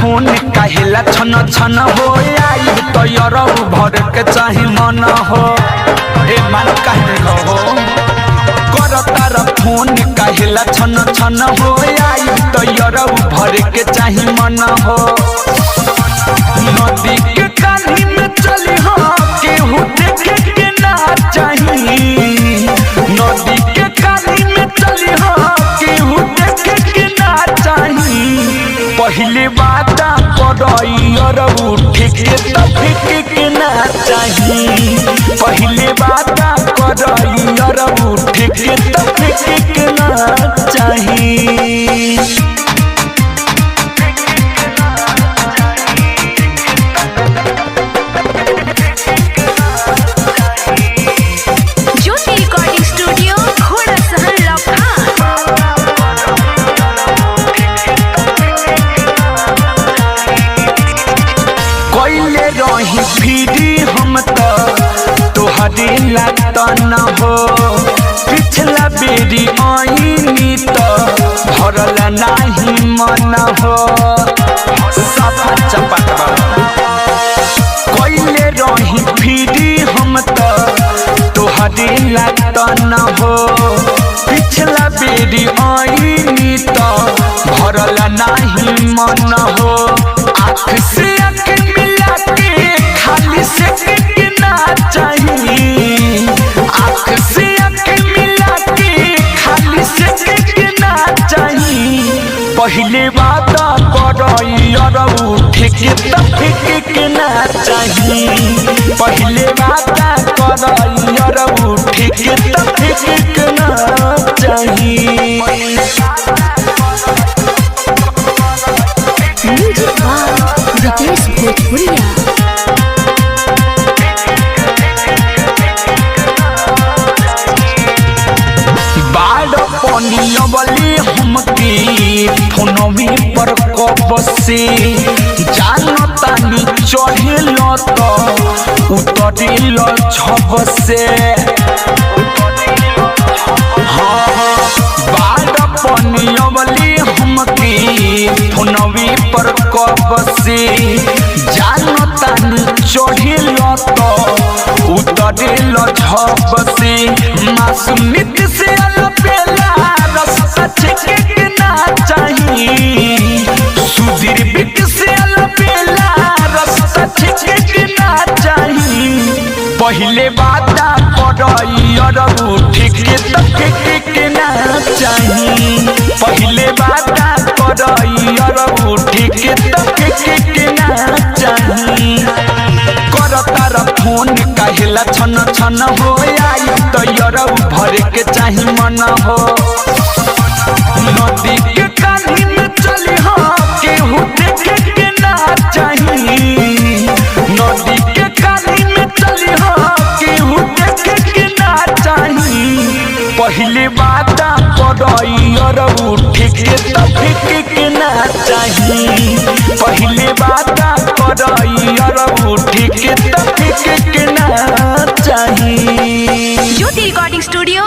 Phone कहेला छन छन हो आई तो यारो भर के चाहे मन हो ए मन कहे हो कर तार फोन कहेला छन छन हो आई तो यारो भर के चाहे मन हो नदी के कानी में चली हो केहू देखे के ना चाही नदी के कानी में चली हो केहू देखे के ना चाही पहले बात करई और उठे के तफिक के ना चाही पहले बात करई और उठे के तफिक के ना चाही फिरी हम तोहरे लागत न हो पिछला बेरी आईनी तो भरल नहीं मन हो सफा चपट कैले रही फिरी हम तोहरे लागत न हो पिछला बेरी आईनी तो भरल नहीं मन हो आँख से आँख मिला के खाली से कितना चाहिए आँख से आँख मिला के खाली से कितना चाहिए पहले बात करई और उठे के तफिक के ना चाहिए पहले बात करई और उठे के तफिक के ना चाहिए रितेश भोजपुरिया बली हमके फोनवी पर कब से जानतानी चढ़ेल तो उतरेल छब से हाँ बाड़ पनियवली हमके फोनवी पर कब से जानतानी चढ़ेल तो उतरेल छब से मासूमियत से अलबेला के ना चाहिए सुधीर बिक से अलबेला रास्ता के ना चाहिए पहले बात करई और उठे के तफिक के ना चाहिए पहले बात करई और उठे के तफिक के ना चाहिए कर तार फोन कहेला छन छन हो आई तो यार भर के चाहे मन हो नदी के कानी में चली हो केहू देखे के ना चाही नदी के कानी में चली हो केहू देखे के ना चाही पहले बात करई और उठे के तफिक के ना चाही पहले बात करई और उठे के तफिक के ना चाही ज्योति रिकॉर्डिंग स्टूडियो।